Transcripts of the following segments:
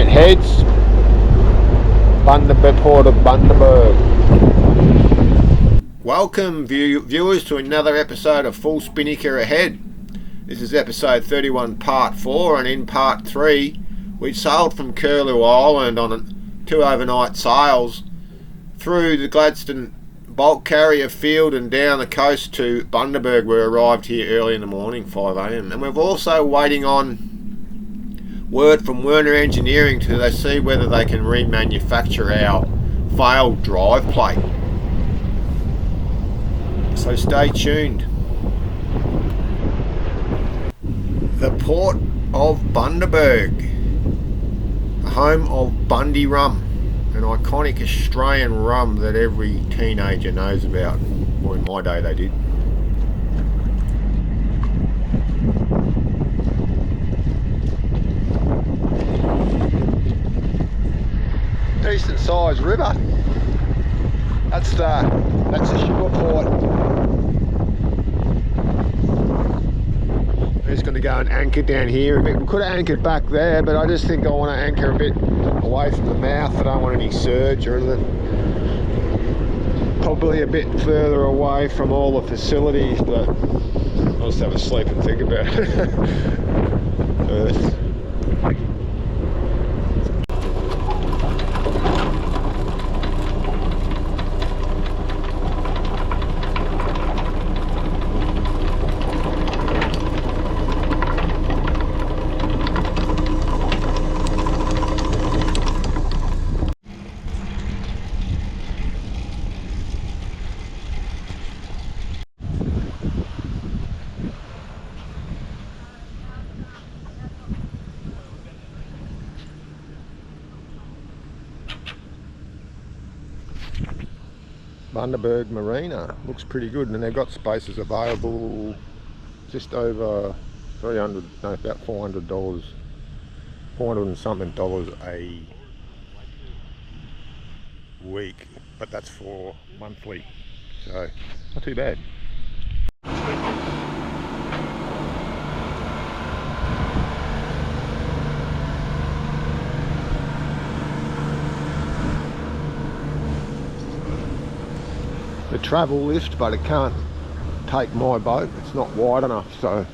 Burnett Heads, Bundaberg, Port of Bundaberg. Welcome viewers to another episode of Full Spinnaker Ahead. This is episode 31 part 4, and in part 3 we sailed from Curlew Island on 2 overnight sails through the Gladstone bulk carrier field and down the coast to Bundaberg. We arrived here early in the morning, 5 a.m, and we're also waiting on word from Werner Engineering to see whether they can remanufacture our failed drive plate. So stay tuned. The Port of Bundaberg, the home of Bundy rum, an iconic Australian rum that every teenager knows about. Well, in my day they did. Decent sized river. That's the sugar port. We're just going to go and anchor down here a bit. We could have anchored back there, but I just think I want to anchor a bit away from the mouth. I don't want any surge or anything. Probably a bit further away from all the facilities, but I'll just have a sleep and think about it. Bundaberg Marina looks pretty good, and they've got spaces available just over $300, no, about $400, $400 and something dollars a week, but that's for monthly, so not too bad. The travel lift, but it can't take my boat. It's not wide enough, so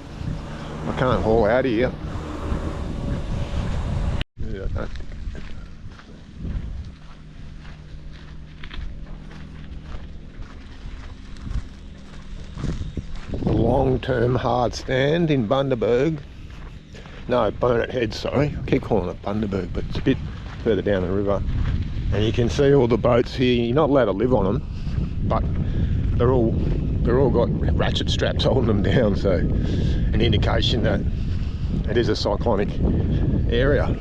I can't haul out of here. The long-term hard stand in Bundaberg. No, Burnett Heads, sorry. I keep calling it Bundaberg, but it's a bit further down the river. And you can see all the boats here. You're not allowed to live on them, but they're all got ratchet straps holding them down, so an indication that it is a cyclonic area.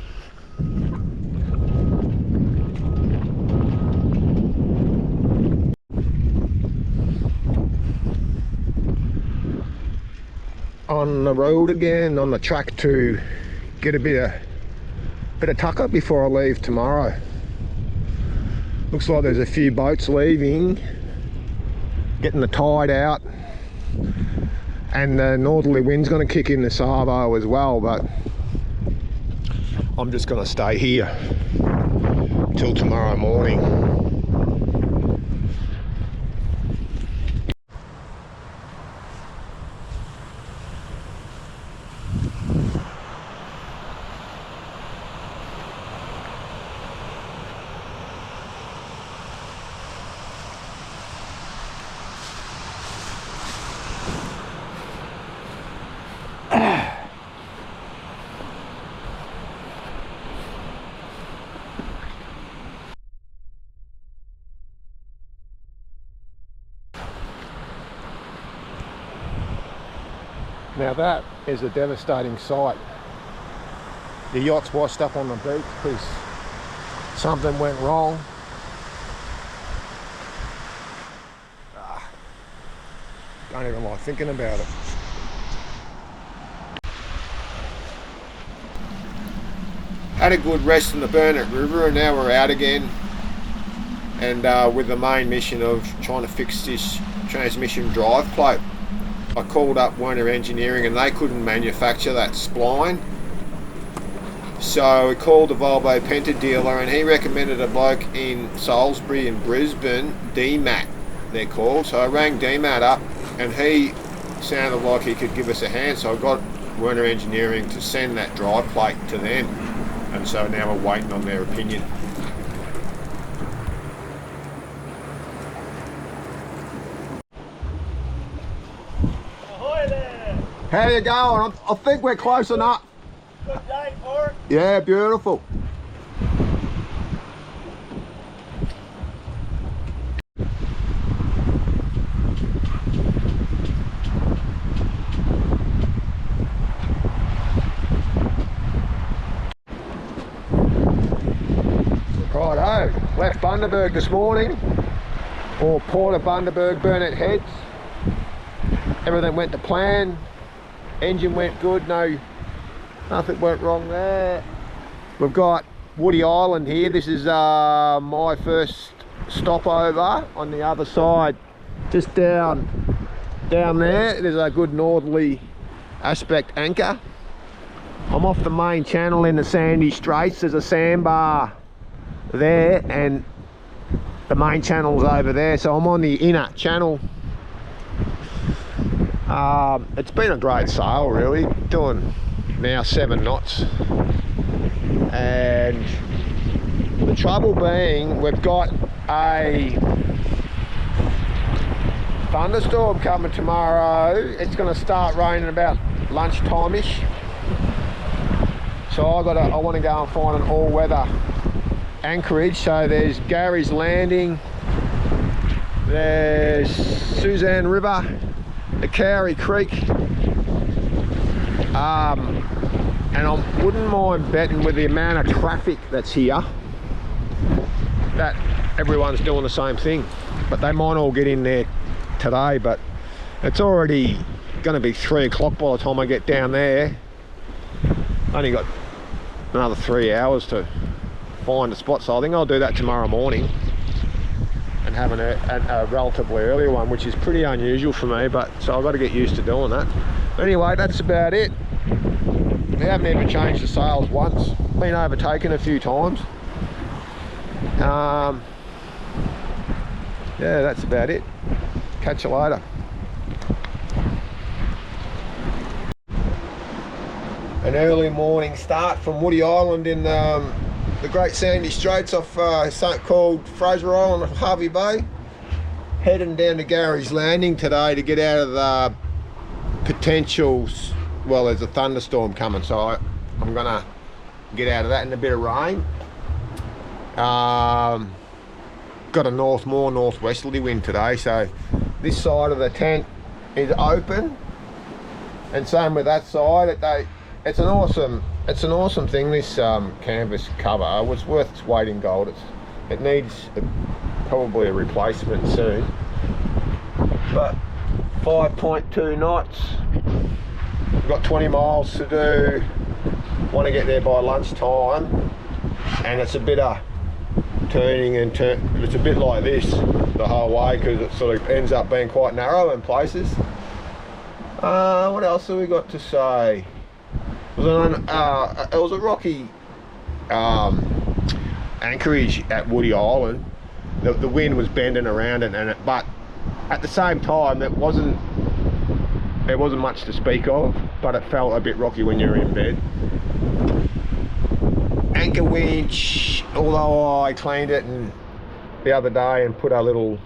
On the road again, on the track to get a bit of tucker before I leave tomorrow. Looks like there's a few boats leaving, getting the tide out, and the northerly wind's going to kick in the Savo as well, but I'm just going to stay here till tomorrow morning. Now that is a devastating sight. The yacht's washed up on the beach because something went wrong. Don't even like thinking about it. Had a good rest in the Burnett River, and now we're out again, and with the main mission of trying to fix this transmission drive plate. I called up Werner Engineering and they couldn't manufacture that spline. So we called the Volvo Penta dealer, and he recommended a bloke in Salisbury and Brisbane, D.E.M.A.T they're called. So I rang D.E.M.A.T up, and he sounded like he could give us a hand. So I got Werner Engineering to send that drive plate to them, and so now we're waiting on their opinion. Ahoy there! How you going? I think we're close enough. Good day for it. Yeah, beautiful. Righto, left Bundaberg this morning, or Port of Bundaberg, Burnett Heads. Everything went to plan, engine went good, nothing went wrong there. We've got Woody Island here. This is my first stopover on the other side, just down there. There's a good northerly aspect anchor. I'm off the main channel in the sandy straits. There's a sandbar there, and the main channel's over there, so I'm on the inner channel. It's been a great sail, really, doing now 7 knots, and the trouble being we've got a thunderstorm coming tomorrow. It's going to start raining about lunchtime-ish, so I want to go and find an all-weather Anchorage. So there's Gary's Landing, there's Suzanne River, the Cowrie Creek, and I wouldn't mind betting with the amount of traffic that's here that everyone's doing the same thing, but they might all get in there today. But it's already going to be 3 o'clock by the time I get down there. Only got another 3 hours to find a spot, so I think I'll do that tomorrow morning and have a relatively early one, which is pretty unusual for me, but so I've got to get used to doing that. Anyway, that's about it. We haven't even changed the sails once, been overtaken a few times. Yeah, that's about it. Catch you later. An early morning start from Woody Island in the Great Sandy Straits off something called Fraser Island of Harvey Bay. Heading down to Gary's Landing today to get out of the potentials. Well, there's a thunderstorm coming, so I'm gonna get out of that in a bit of rain. Got a more northwesterly wind today, so this side of the tent is open, and same with that side. It's an awesome thing, this canvas cover. It's worth its weight in gold. It needs probably a replacement soon, but 5.2 knots. We've got 20 miles to do. Want to get there by lunchtime, and it's a bit of turning and it's a bit like this the whole way, because it sort of ends up being quite narrow in places. What else have we got to say? It was a rocky anchorage at Woody Island. The wind was bending around it, but at the same time there wasn't much to speak of, but it felt a bit rocky when you were in bed. Anchor winch, although I cleaned it the other day and put a little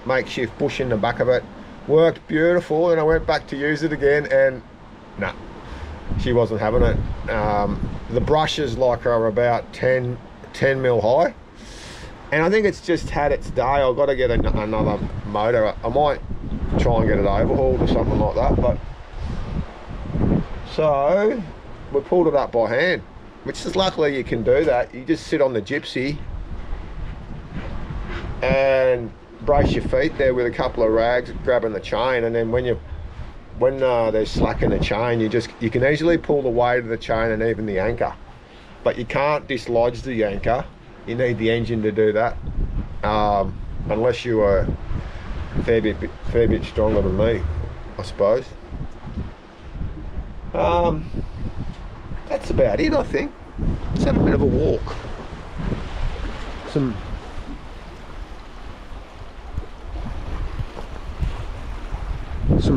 makeshift bush in the back of it, worked beautiful, and I went back to use it again, and nah, she wasn't having it. The brushes are about 10 mil high, and I think it's just had its day. I've got to get another motor. I might try and get it overhauled or something like that, but so we pulled it up by hand, which is luckily you can do that. You just sit on the gypsy and brace your feet there with a couple of rags, grabbing the chain, and then when there's slack in the chain, you can easily pull the weight of the chain and even the anchor, but you can't dislodge the anchor. You need the engine to do that, unless you are a fair bit stronger than me, I suppose. That's about it, I think. Let's have a bit of a walk. Some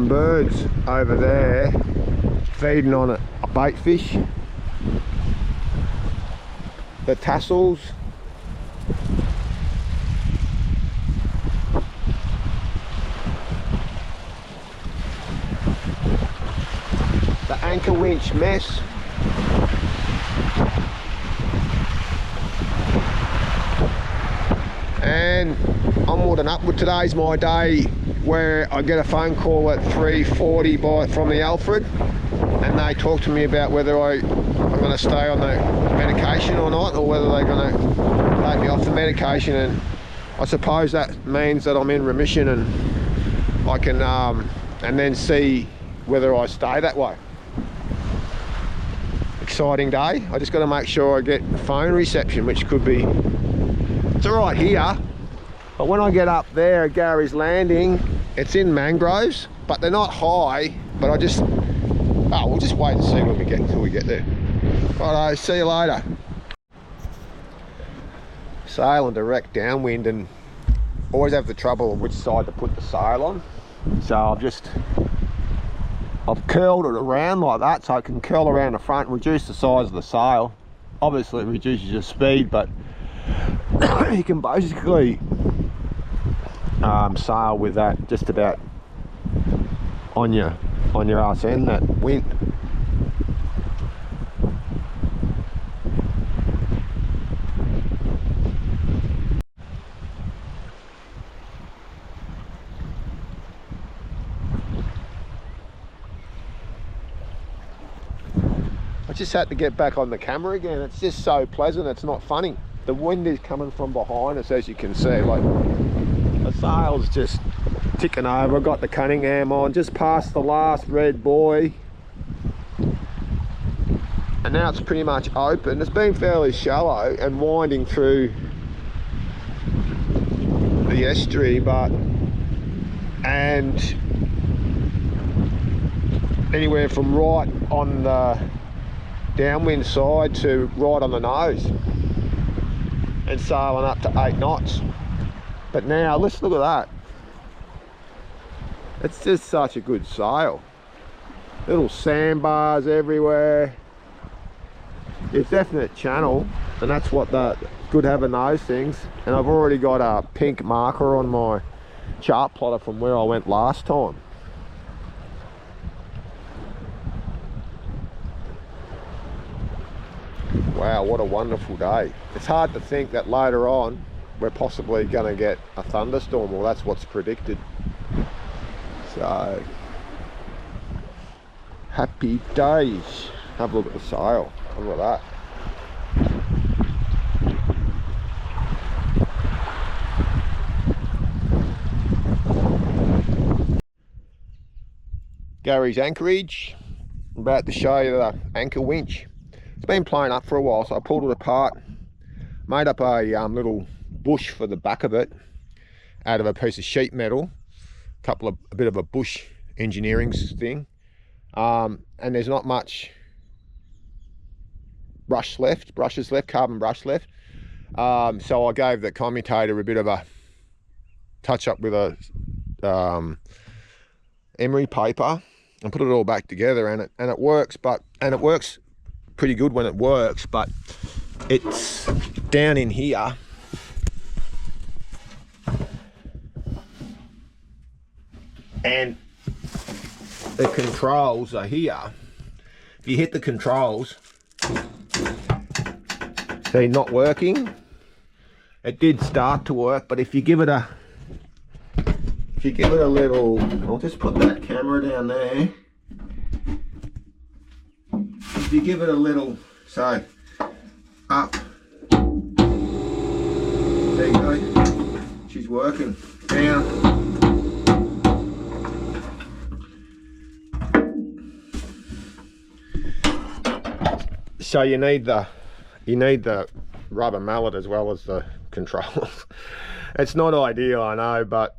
birds over there feeding on a bait fish. The tassels. The anchor winch mess. And onward and upward. Today's my day where I get a phone call at 3:40 from the Alfred, and they talk to me about whether I'm going to stay on the medication or not, or whether they're going to take me off the medication. And I suppose that means that I'm in remission, and I can and then see whether I stay that way. Exciting day. I just got to make sure I get phone reception, which could be, it's all right here, but when I get up there at Gary's Landing, it's in mangroves, but they're not high. But I just, we'll just wait and see when we get until we get there. Righto, see you later. Sailing direct downwind, and always have the trouble on which side to put the sail on. So I've curled it around like that, so I can curl around the front and reduce the size of the sail. Obviously it reduces your speed, but you can basically sail with that just about on your arse end, that wind. I just had to get back on the camera again. It's just so pleasant, it's not funny. The wind is coming from behind us, as you can see. Like, the sail's just ticking over. Got the Cunningham on, just past the last red buoy. And now it's pretty much open. It's been fairly shallow and winding through the estuary, and anywhere from right on the downwind side to right on the nose, and sailing up to 8 knots. But now let's look at that. It's just such a good sail. Little sandbars everywhere. It's definite channel, and that's what the good having those things. And I've already got a pink marker on my chart plotter from where I went last time. Wow, what a wonderful day. It's hard to think that later on we're possibly going to get a thunderstorm, or that's what's predicted. So, happy days. Have a look at the sail. Look at that. Gary's Anchorage. I'm about to show you the anchor winch. It's been playing up for a while, so I pulled it apart, made up a little bush for the back of it out of a piece of sheet metal, a bit of a bush engineering thing, and there's not much brushes left, carbon brush left. So I gave the commutator a bit of a touch up with a emery paper and put it all back together, and it works, and it works pretty good when it works, but it's down in here. And the controls are here. If you hit the controls, see, not working. It did start to work, but if you give it a little, I'll just put that camera down there. If you give it a little, so up, there you go, she's working. Down, so you need the rubber mallet as well as the controls. It's not ideal, I know, but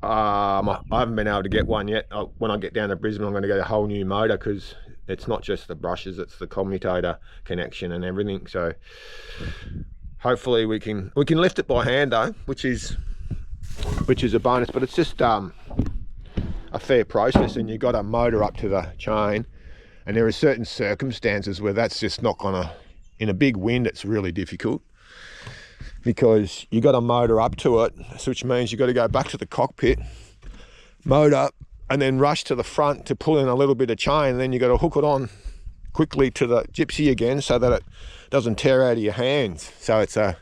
I haven't been able to get one yet. When I get down to Brisbane, I'm going to get a whole new motor, because It's not just the brushes, it's the commutator connection and everything. So hopefully we can lift it by hand though, which is a bonus. But it's just a fair process, and you've got to motor up to the chain, and there are certain circumstances where that's just not gonna, in a big wind it's really difficult, because you got to motor up to it, which means you got to go back to the cockpit, motor, and then rush to the front to pull in a little bit of chain, and then you got to hook it on quickly to the gypsy again so that it doesn't tear out of your hands. So it's a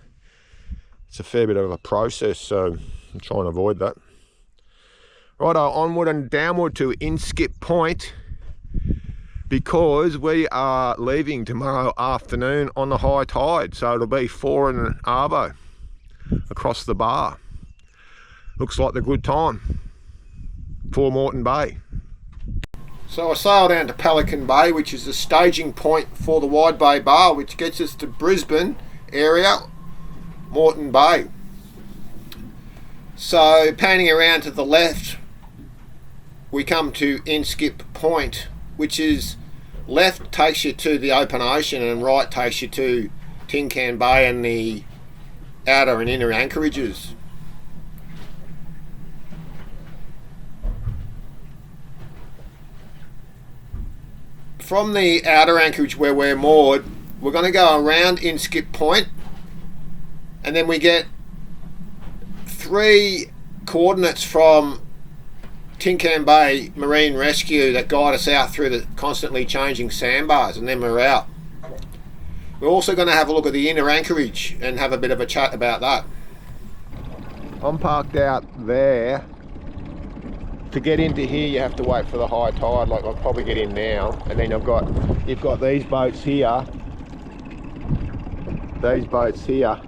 fair bit of a process, so I'm trying to avoid that. Righto, onward and downward to Inskip Point, because we are leaving tomorrow afternoon on the high tide, so it'll be 4 in an arvo across the bar. Looks like the good time for Moreton Bay. So I sailed down to Pelican Bay, which is the staging point for the Wide Bay Bar, which gets us to Brisbane area, Moreton Bay. So panning around to the left, we come to Inskip Point, which is left takes you to the open ocean and right takes you to Tin Can Bay and the outer and inner anchorages. From the outer anchorage where we're moored, we're going to go around Inskip Point, and then we get 3 coordinates from Tin Can Bay Marine Rescue that guide us out through the constantly changing sandbars, and then we're out. We're also going to have a look at the inner anchorage and have a bit of a chat about that. I'm parked out there. To get into here you have to wait for the high tide, like I'll probably get in now, and then you've got these boats here. These boats here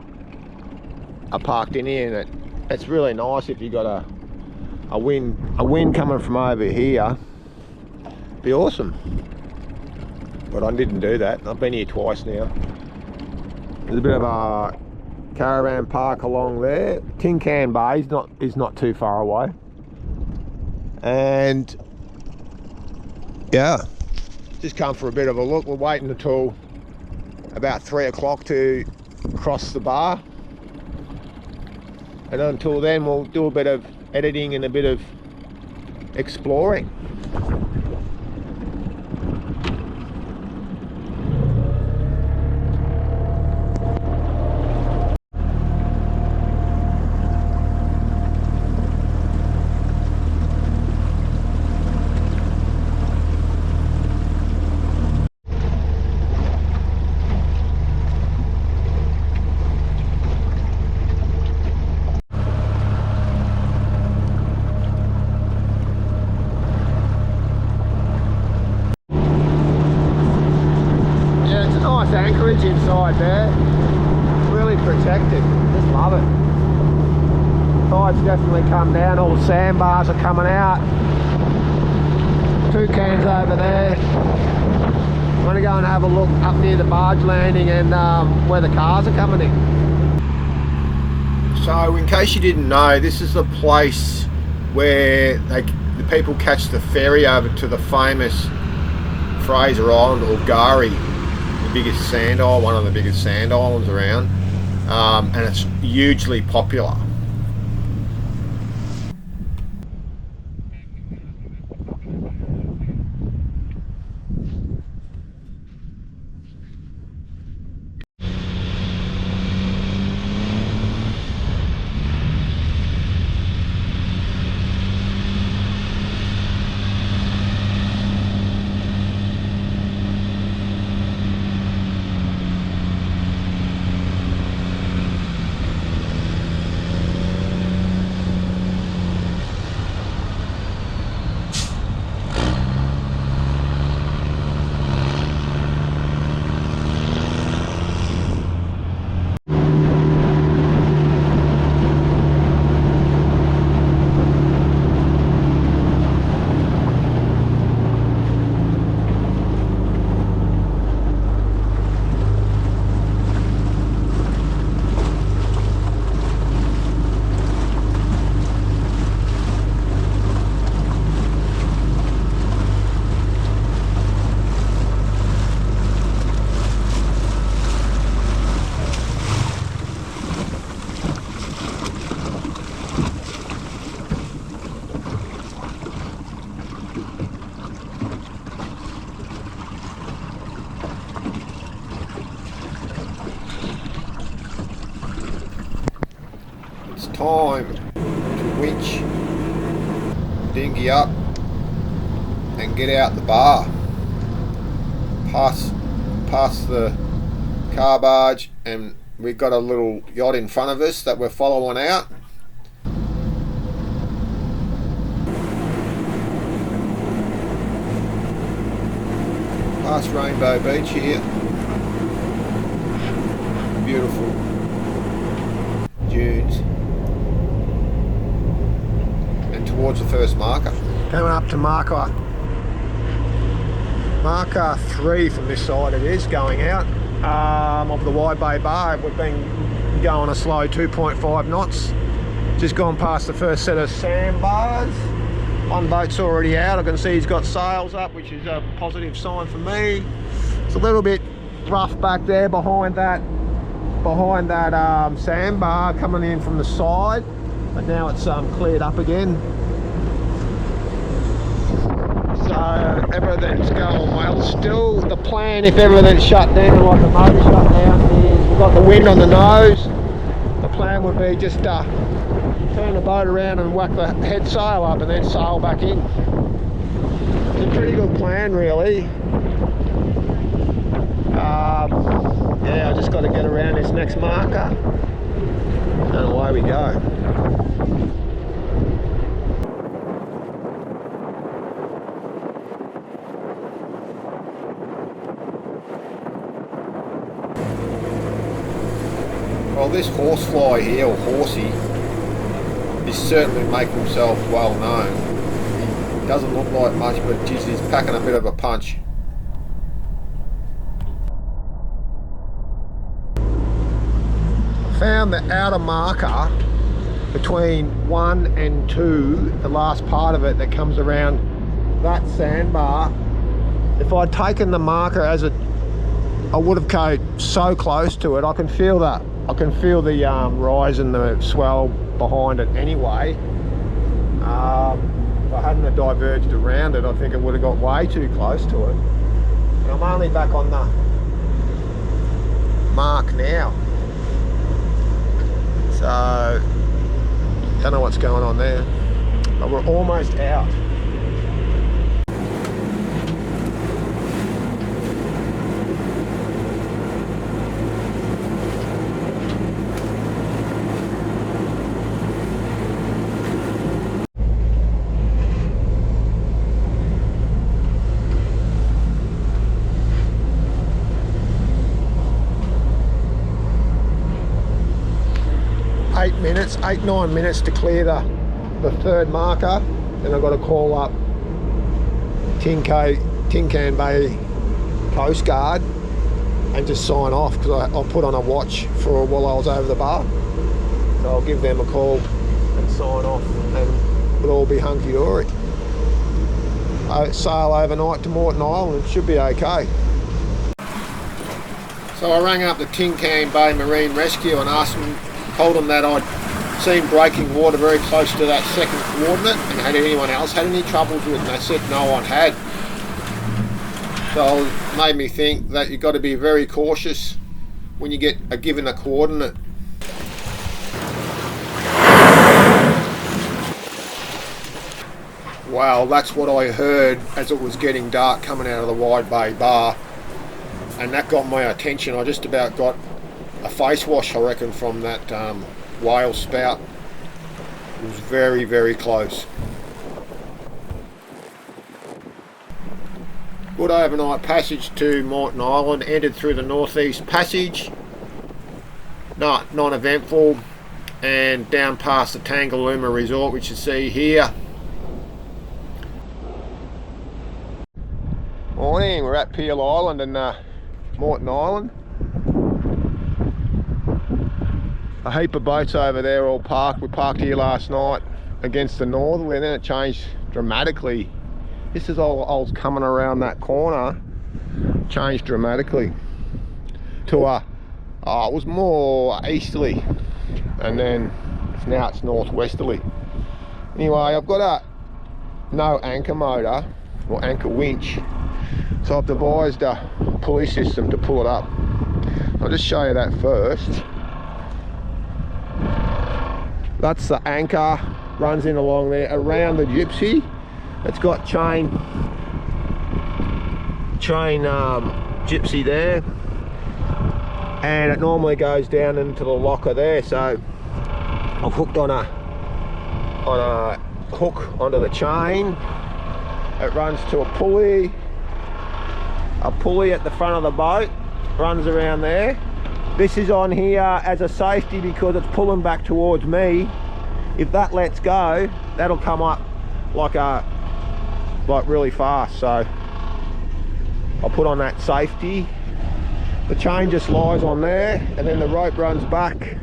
are parked in here, and it's really nice if you've got a wind coming from over here. Be awesome. But I didn't do that. I've been here twice now. There's a bit of a caravan park along there. Tin Can Bay is not too far away. And yeah, just come for a bit of a look. We're waiting until about 3 o'clock to cross the bar, and until then we'll do a bit of editing and a bit of exploring. Anchorage inside there, really protected. Just love it. Tide's definitely come down, all the sandbars are coming out. 2 cans over there. I'm going to go and have a look up near the barge landing and where the cars are coming in. So in case you didn't know, this is the place where the people catch the ferry over to the famous Fraser Island, or Gari, biggest sand isle, one of the biggest sand islands around, and it's hugely popular. time to winch dinghy up and get out the bar. Past the car barge, and we've got a little yacht in front of us that we're following out. Past Rainbow Beach here. Beautiful dunes. And towards the first marker. Coming up to marker 3 from this side it is, going out of the Wide Bay Bar. We've been going a slow 2.5 knots. Just gone past the first set of sandbars. One boat's already out. I can see he's got sails up, which is a positive sign for me. It's a little bit rough back there behind that sandbar coming in from the side, but now it's cleared up again. So everything's going well still. The plan, if everything's shut down like the motor shut down, is we've got the wind on the nose. The plan would be just turn the boat around and whack the head sail up and then sail back in. It's a pretty good plan, really. Yeah, I just got to get around this next marker and away we go. Well, this horsefly here, or horsey, is certainly making himself well known. He doesn't look like much, but geez, he's packing a bit of a punch. Found the outer marker between 1 and 2, the last part of it that comes around that sandbar. If I'd taken the marker as I would have come so close to it. I can feel that. I can feel the rise and the swell behind it anyway. If I hadn't have diverged around it, I think it would have got way too close to it. And I'm only back on the mark now. So, don't know what's going on there, but we're almost out. Eight, 9 minutes to clear the third marker. Then I've got to call up Tin Can Bay Coast Guard and just sign off, because I put on a watch for while I was over the bar. So I'll give them a call and sign off, and it'll all be hunky-dory. I sail overnight to Moreton Island, should be okay. So I rang up the Tin Can Bay Marine Rescue and told them that I'd seen breaking water very close to that second coordinate, and had anyone else had any troubles with it, and they said no one had. So it made me think that you've got to be very cautious when you get given a coordinate. Well, that's what I heard as it was getting dark coming out of the Wide Bay Bar, and that got my attention. I just about got a face wash, I reckon, from that whale spout. It was very, very close. Good overnight passage to Moreton Island. Entered through the northeast passage. Non-eventful, and down past the Tangalooma Resort, which you see here. Morning, we're at Peel Island and Moreton Island. A heap of boats over there all parked. We parked here last night against the northerly, and then it changed dramatically. This is all I was coming around that corner, changed dramatically to it was more easterly, and then now it's northwesterly. Anyway, I've got no anchor motor or anchor winch, so I've devised a pulley system to pull it up. I'll just show you that first. That's the anchor, runs in along there around the gypsy. It's got chain gypsy there, and it normally goes down into the locker there. So I've hooked on a hook onto the chain. It runs to a pulley at the front of the boat, runs around there. This is on here as a safety because it's pulling back towards me. If that lets go, that'll come up like really fast. So I'll put on that safety. The chain just lies on there, and then the rope runs back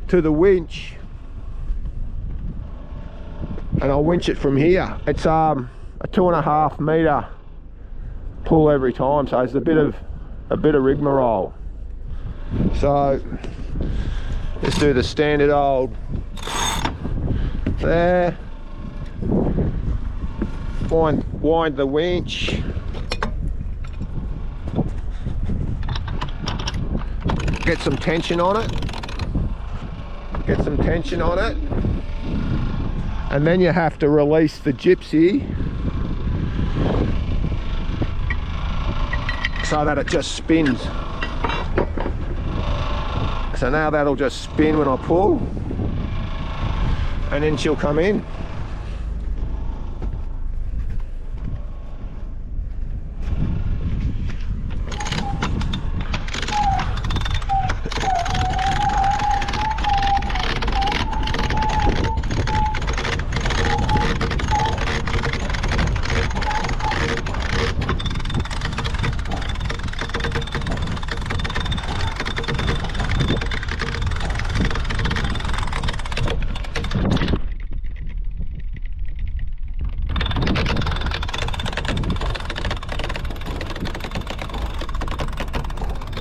to the winch, and I'll winch it from here. It's a 2.5 metre pull every time, so it's a bit of rigmarole. So let's do the standard old there, wind the winch, get some tension on it, and then you have to release the gypsy so that it just spins. So now that'll just spin when I pull, and then she'll come in.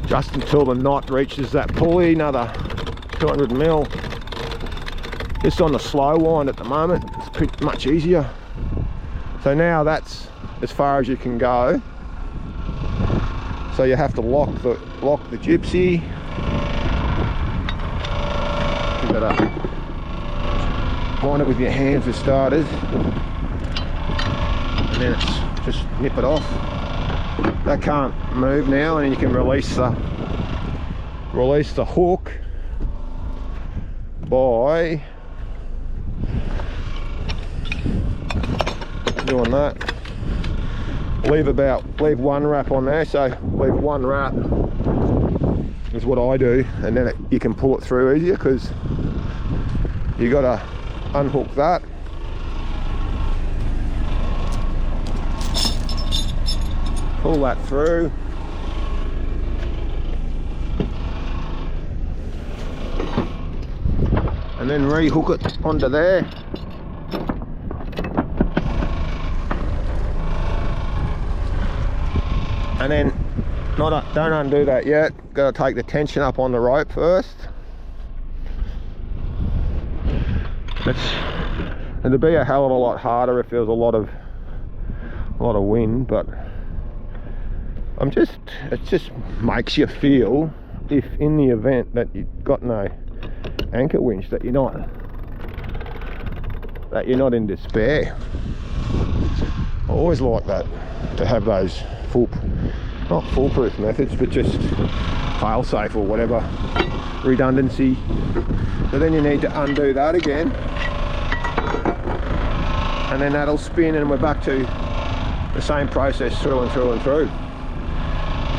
Just until the knot reaches that pulley, another 200 mil. Just on the slow wind at the moment, it's pretty much easier. So now that's as far as you can go. So you have to lock the gypsy. You better wind it with your hands for starters, and then it's just nip it off. That can't move now, and you can release the hook by doing that. Leave one wrap on there, so leave one wrap is what I do, and then you can pull it through easier because you got to unhook that. Pull that through. And then re-hook it onto there. And then, don't undo that yet. Got to take the tension up on the rope first. It'd be a hell of a lot harder if there was a lot of wind, but it just makes you feel, if in the event that you've got no anchor winch, that you're not in despair. I always like that, to have those not foolproof methods, but just fail safe or whatever, redundancy. But then you need to undo that again, and then that'll spin, and we're back to the same process through and through and through.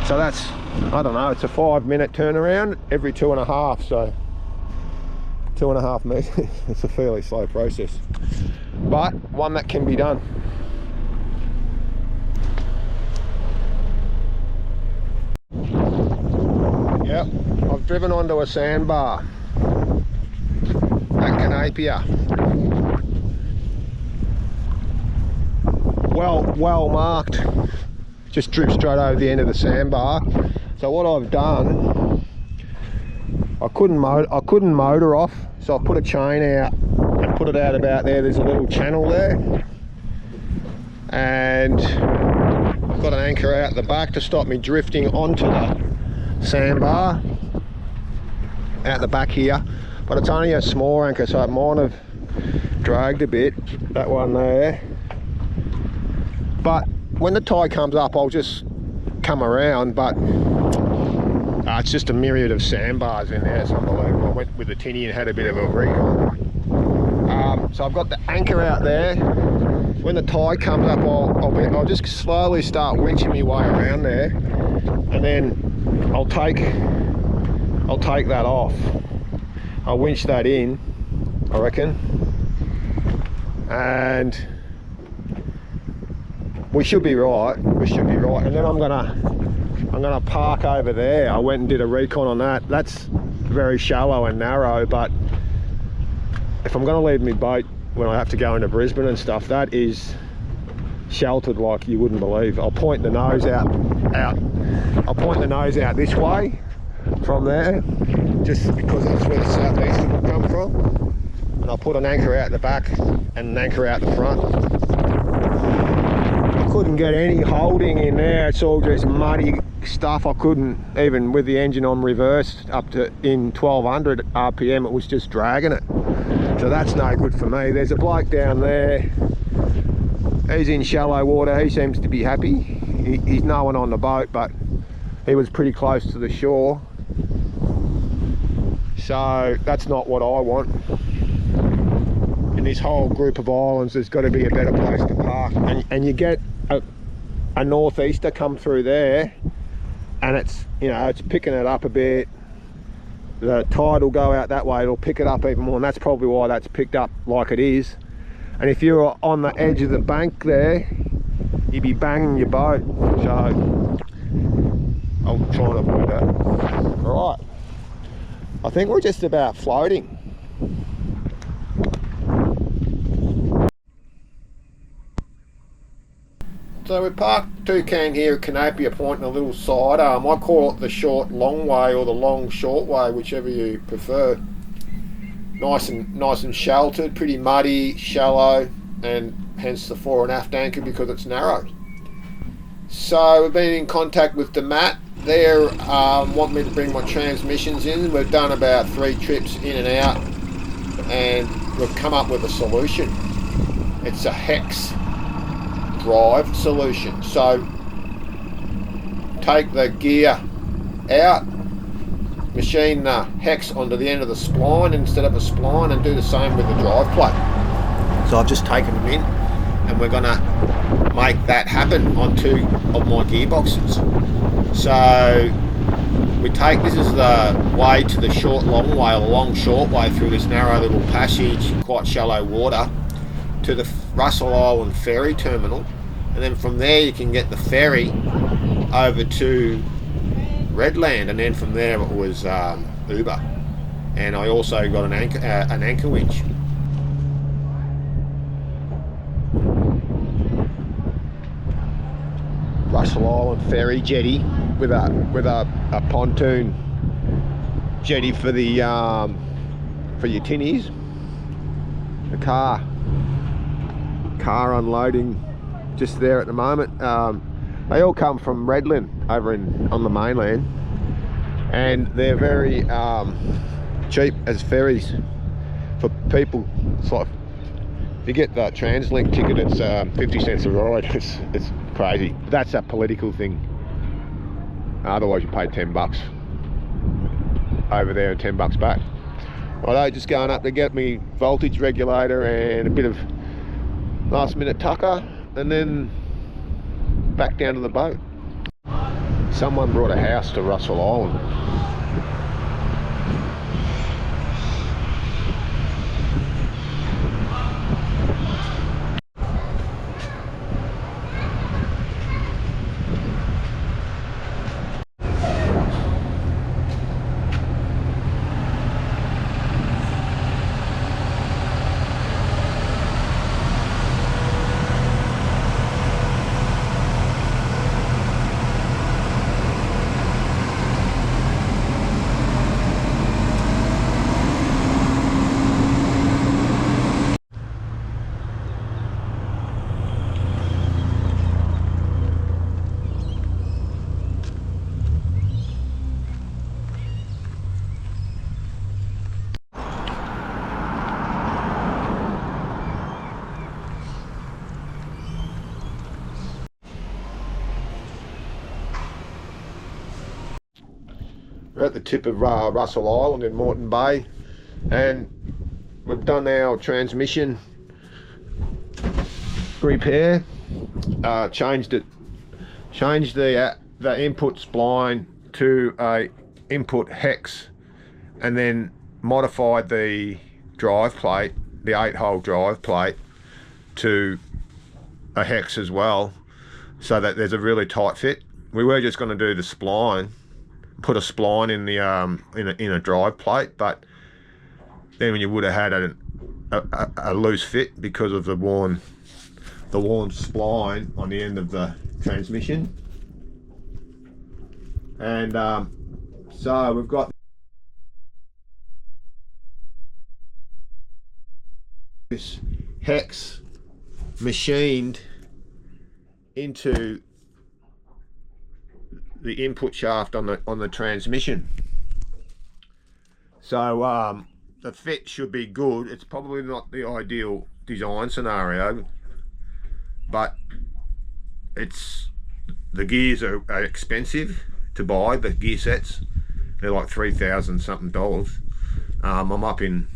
So that's, I don't know, it's a 5-minute turnaround every 2.5, so 2.5 meters. It's a fairly slow process, but one that can be done. Yep, I've driven onto a sandbar at Canapia. Well marked. Just drifts straight over the end of the sandbar. So what I've done, I couldn't motor off, so I put a chain out and put it out about there. There's a little channel there, and I've got an anchor out the back to stop me drifting onto the sandbar out the back here. but it's only a small anchor, so it might have dragged a bit, that one there. But when the tide comes up, I'll just come around, but it's just a myriad of sandbars in there. It's unbelievable. I went with the tinny and had a bit of a recon. So I've got the anchor out there. When the tide comes up, I'll just slowly start winching my way around there, and then I'll take that off. I'll winch that in, I reckon, and we should be right. We should be right. And then I'm gonna park over there. I went and did a recon on that. That's very shallow and narrow, but if I'm gonna leave my boat when I have to go into Brisbane and stuff, that is sheltered like you wouldn't believe. I'll point the nose out. I'll point the nose out this way from there, just because that's where the southeast will come from. And I'll put an anchor out the back and an anchor out the front. I couldn't get any holding in there. It's all just muddy stuff. I couldn't, even with the engine on reverse up to in 1200 RPM, it was just dragging it. So that's no good for me. There's a bloke down there. He's in shallow water. He seems to be happy. He's no one on the boat, but he was pretty close to the shore. So that's not what I want. In this whole group of islands, there's got to be a better place to park. And you get a northeaster come through there, and it's, you know, it's picking it up a bit. The tide will go out that way, it'll pick it up even more, and that's probably why that's picked up like it is. And if you're on the edge of the bank there, you'd be banging your boat. So I'll try and avoid that. All right, I think we're just about floating. So we parked toucan here at Canopia Point in a little sidearm. I call it the short long way or the long short way, whichever you prefer. Nice and sheltered, pretty muddy, shallow, and hence the fore and aft anchor because it's narrow. So we've been in contact with D.E.M.A.T. They want me to bring my transmissions in. We've done about 3 trips in and out, and we've come up with a solution. It's a hex drive solution. So take the gear out, machine the hex onto the end of the spline instead of a spline, and do the same with the drive plate. So I've just taken them in, and we're gonna make that happen on 2 of my gearboxes. So we take, this is the way to the short long way, or the long short way through this narrow little passage, quite shallow water, to the Russell Island ferry terminal, and then from there you can get the ferry over to Redland, and then from there it was Uber. And I also got an anchor winch. Russell Island ferry jetty with a pontoon jetty for the for your tinnies. The car unloading just there at the moment. They all come from Redland over on the mainland, and they're very cheap as ferries for people. It's like, if you get the TransLink ticket, it's 50 cents a ride. It's crazy. That's a political thing. Otherwise you pay $10 over there and $10 back. Righto, just going up to get me voltage regulator and a bit of last minute tucker, and then back down to the boat. Someone brought a house to Russell Island. We're at the tip of Russell Island in Moreton Bay, and we've done our transmission repair. Changed the input spline to a input hex, and then modified the drive plate, the 8-hole drive plate, to a hex as well, so that there's a really tight fit. We were just going to do the spline, put a spline in the in a drive plate, but then you would have had a loose fit because of the worn spline on the end of the transmission. And so we've got this hex machined into the input shaft on the transmission. So the fit should be good. It's probably not the ideal design scenario, but the gears are expensive to buy. The gear sets, they're like $3,000 something. I'm up in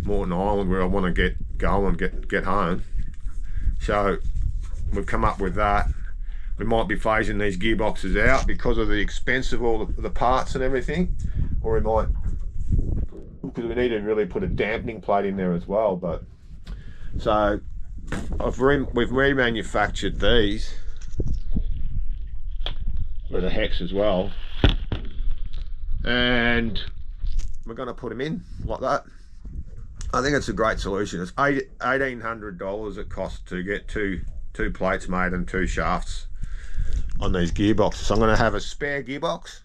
Moreton Island where I want to go and get home, so we've come up with that. We might be phasing these gearboxes out because of the expense of all the parts and everything, or we might, because we need to really put a dampening plate in there as well. But so we've remanufactured these with a hex as well, and we're going to put them in like that. I think it's a great solution. It's $1,800 it costs to get two plates made and 2 shafts on these gearboxes. So I'm going to have a spare gearbox.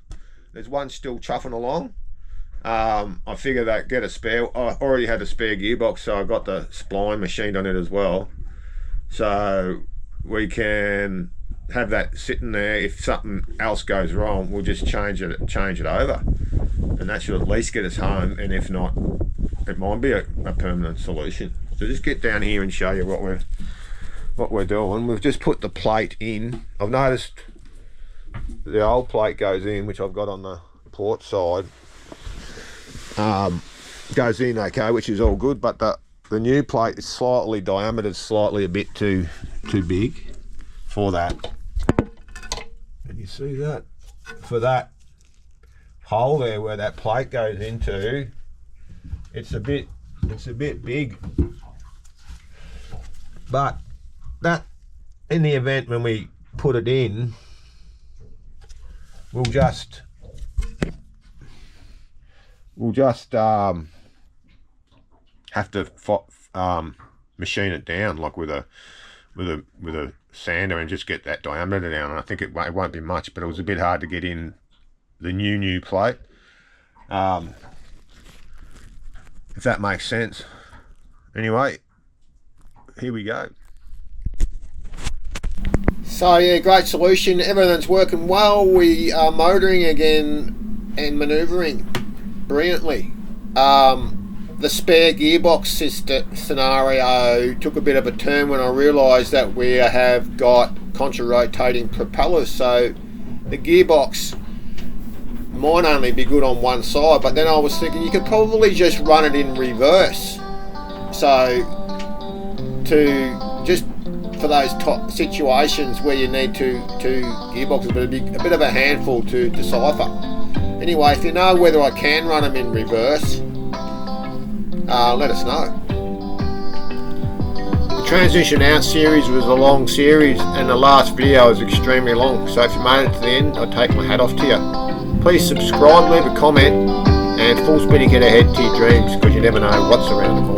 There's one still chuffing along. I figure that get a spare. I already had a spare gearbox, so I got the spline machined on it as well, so we can have that sitting there. If something else goes wrong, we'll just change it over, and that should at least get us home. And if not, it might be a permanent solution. So just get down here and show you what we're doing. We've just put the plate in. I've noticed the old plate goes in, which I've got on the port side, goes in okay, which is all good, but the new plate is slightly diameter, slightly a bit too big for that. And you see that for that hole there where that plate goes into, it's a bit big. But that, in the event when we put it in, we'll just have to machine it down, like with a sander, and just get that diameter down. And I think it won't be much, but it was a bit hard to get in the new plate, if that makes sense. Anyway, here we go. So yeah, great solution. Everything's working well. We are motoring again and manoeuvring brilliantly. The spare gearbox scenario took a bit of a turn when I realised that we have got contra-rotating propellers, so the gearbox might only be good on one side. But then I was thinking you could probably just run it in reverse, so to just for those top situations where you need two gearboxes, but it'd be a bit of a handful to decipher. Anyway, if you know whether I can run them in reverse, let us know. The Transition Out series was a long series, and the last video is extremely long, so if you made it to the end, I take my hat off to you. Please subscribe, leave a comment, and full spinning, get ahead to your dreams, because you never know what's around the corner.